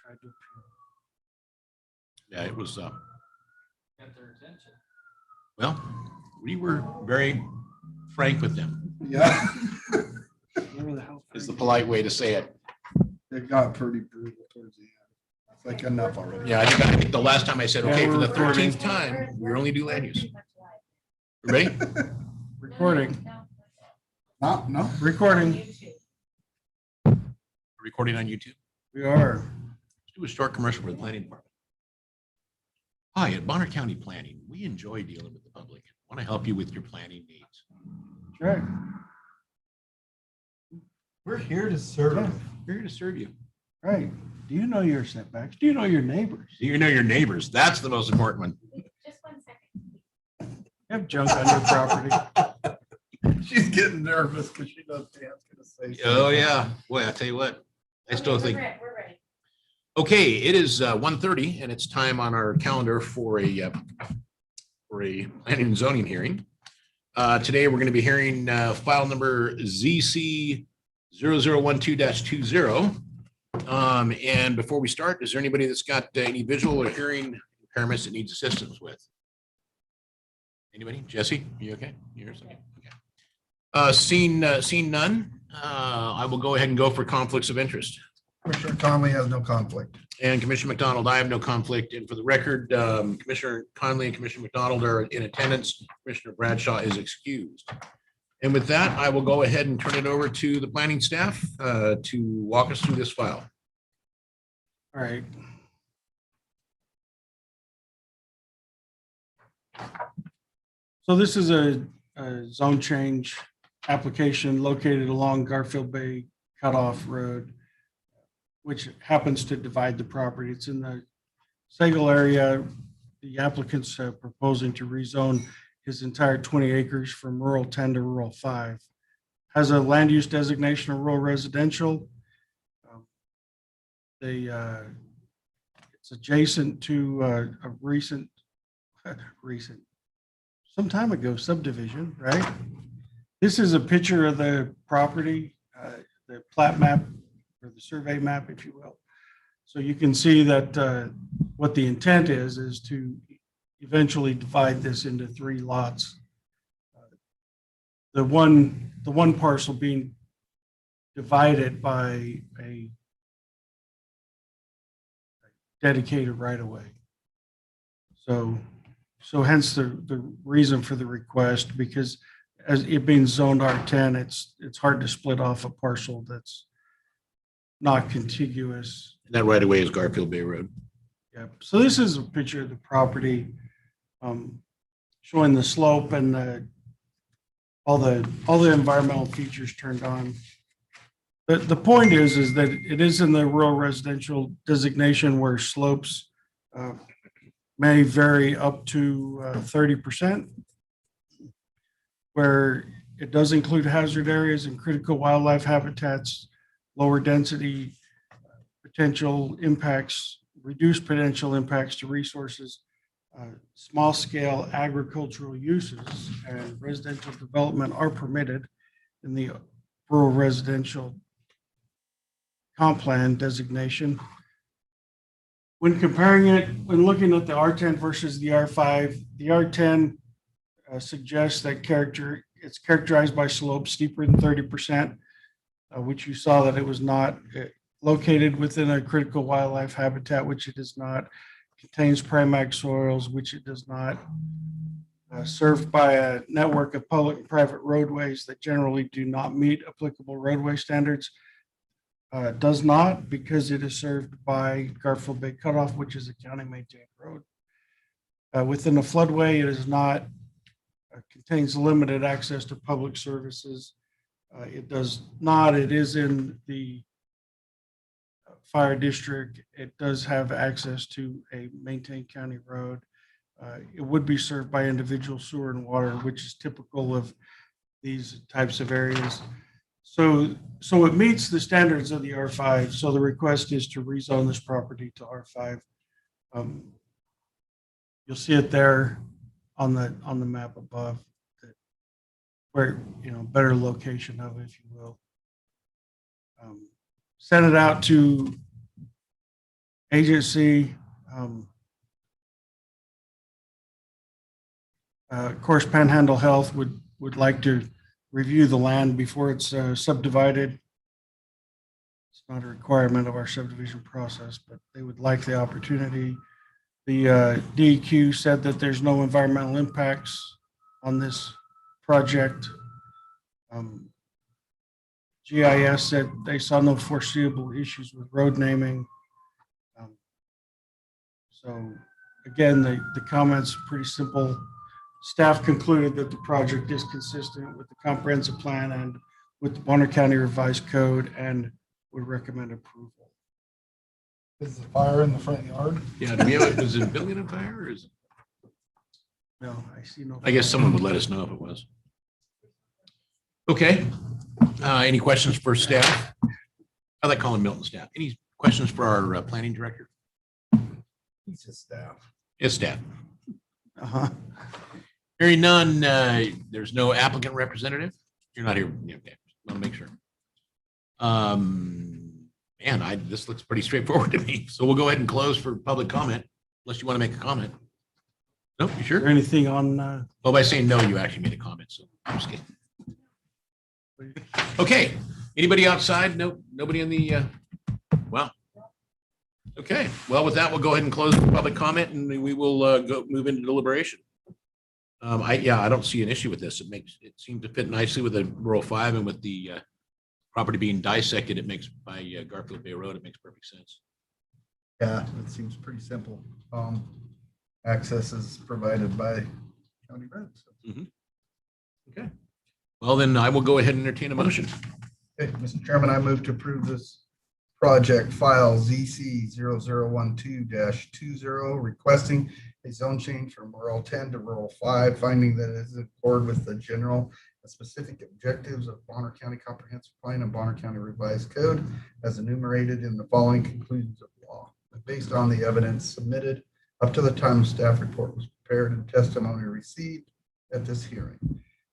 tried to appeal. Yeah, it was, Got their attention. well, we were very frank with them, Yeah, Whatever the hell. is the polite way to say it. it got pretty brutal towards the end. It's like enough already. Yeah, I think the last time I said, okay, for the Yeah, we're recording. 13th time, we only do land use. Ready? Recording, No, recording. Recording on YouTube. We are. Let's do a short commercial for the planning department. Hi, at Bonner County Planning, we enjoy dealing with the public. Want to help you with your planning needs. That's right. We're here to serve. Yeah. We're here to serve you. Right. Do you know your setbacks? Do you know your neighbors? Do you know your neighbors? That's the most important one. Just 1 second. You have junk on your property. she's getting nervous because she knows Dan's gonna say. Oh, yeah. Boy, I tell you what, I still Okay, think. we're ready. Okay, it is 1:30 and it's time on our calendar for a planning and zoning hearing. Today, we're going to be hearing file number ZC 0012-20. And before we start, is there anybody that's got any visual or hearing impairments that needs assistance with? Anybody? Jesse, you okay? You hear something? Okay. Seeing none, I will go ahead and go for conflicts of interest. Commissioner Conley has no conflict. And Commissioner McDonald, I have no conflict. And for the record, Commissioner Conley and Commissioner McDonald are in attendance. Commissioner Bradshaw is excused. And with that, I will go ahead and turn it over to the planning staff to walk us through this file. All right. So this is a zone change application located along Garfield Bay Cutoff Road, which happens to divide the property. It's in the Sagal area. The applicant's proposing to rezone his entire 20 acres from rural 10 to rural 5. Has a land use designation of rural residential. It's adjacent to a recent, some time ago subdivision, right? This is a picture of the property, the plat map or the survey map, if you will. So you can see that what the intent is to eventually divide this into 3 lots. The one parcel being divided by a dedicated right of way. So hence the reason for the request, because as it being zoned R10, it's hard to split off a parcel that's not contiguous. And that right away is Garfield Bay Road. Yep. So this is a picture of the property showing the slope and all the environmental features turned on. The point is that it is in the rural residential designation where slopes may vary up to 30%, where it does include hazard areas and critical wildlife habitats, lower density potential impacts, reduced potential impacts to resources, small scale agricultural uses and residential development are permitted in the rural residential comp plan designation. When comparing it, when looking at the R10 versus the R5, the R10 suggests that it's characterized by slopes steeper than 30%, which you saw that it was not located within a critical wildlife habitat, which it is not, contains primary soils, which it does not, served by a network of public and private roadways that generally do not meet applicable roadway standards. Does not, because it is served by Garfield Bay Cutoff, which is a county maintained road. Within the floodway, it is not, contains limited access to public services. It does not, it is in the fire district. It does have access to a maintained county road. It would be served by individual sewer and water, which is typical of these types of areas. So it meets the standards of the R5. So the request is to rezone this property to R5. You'll see it there on the map above, where, better location of it, if you will. Sent it out to agency. Of course, Panhandle Health would like to review the land before it's subdivided. It's not a requirement of our subdivision process, but they would like the opportunity. The DEQ said that there's no environmental impacts on this project. GIS said they saw no foreseeable issues with road naming. So again, the comments are pretty simple. Staff concluded that the project is consistent with the comprehensive plan and with the Bonner County Revised Code and would recommend approval. Is the fire in the front yard? Yeah, do we have, is it building a fire or is it? No, I see no. I guess someone would let us know if it was. Okay, any questions for staff? I like calling Milton staff. Any questions for our planning director? He's just staff. Yes, staff. Uh-huh. Hearing none, there's no applicant representative? You're not here, yeah, okay, want to make sure. Man, this looks pretty straightforward to me, so we'll go ahead and close for public comment, unless you want to make a comment. Nope, you Is there sure? anything on, Oh, by saying no, you actually made a comment, so I'm just kidding. Okay, anybody outside? No, nobody in the, wow. Okay, well, with that, we'll go ahead and close the public comment and we will go move into deliberation. I don't see an issue with this. It seemed to fit nicely with the rural 5 and with the property being dissected, it makes by Garfield Bay Road, it makes perfect sense. Yeah, it seems pretty simple. Access is provided by county roads. Okay. Well, then I will go ahead and entertain a motion. Okay, Mr. Chairman, I move to approve this project file ZC 0012-20 requesting a zone change from rural 10 to rural 5, finding that it is in accord with the general and specific objectives of Bonner County Comprehensive Plan and Bonner County Revised Code as enumerated in the following conclusions of law. Based on the evidence submitted up to the time staff report was prepared and testimony received at this hearing.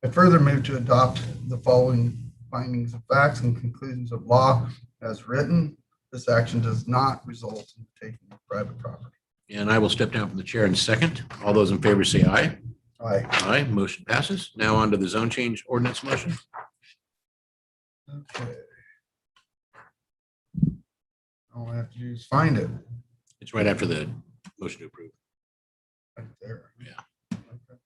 I further move to adopt the following findings of facts and conclusions of law as written. This action does not result in taking of private property. And I will step down from the chair in second. All those in favor say aye. Aye. Aye, motion passes. Now on to the zone change ordinance motion. Okay. All I have to do is find it It's right after the motion to approve. right there. Yeah. Okay.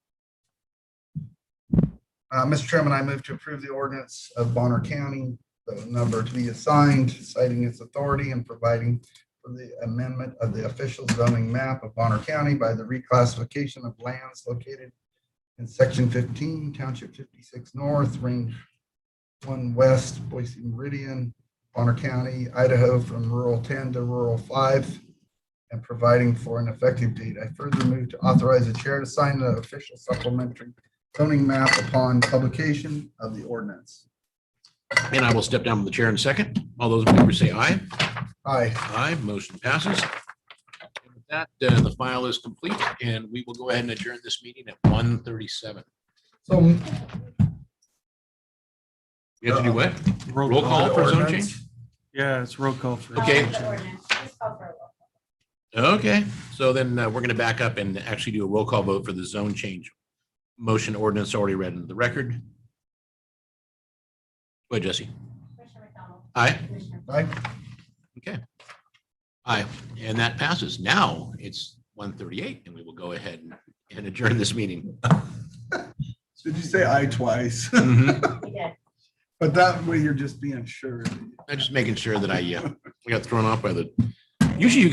Mr. Chairman, I move to approve the ordinance of Bonner County, the number to be assigned, citing its authority and providing for the amendment of the official zoning map of Bonner County by the reclassification of lands located in section 15, township 56 north, range 1 west, Boise Meridian, Bonner County, Idaho, from rural 10 to rural 5, and providing for an effective date. I further move to authorize the chair to sign the official supplementary zoning map upon publication of the ordinance. And I will step down from the chair in second. All those in favor say aye. Aye. Aye, motion passes. And with that, the file is complete and we will go ahead and adjourn this meeting at 1:37. So We have to do what? Roll call for zone change? Yeah, it's roll call for. Okay. Just call for a roll call. Okay, so then we're going to back up and actually do a roll call vote for the zone change motion ordinance already read into the record. Go ahead, Jesse. Commissioner McDonald. Aye. Commissioner Aye. Okay. Aye, and that passes. Now it's 1:38 and we will go ahead and adjourn this meeting. Did you say aye twice? Mhm. We did. But that way you're just being sure. I'm just making sure that I got thrown off by the, usually you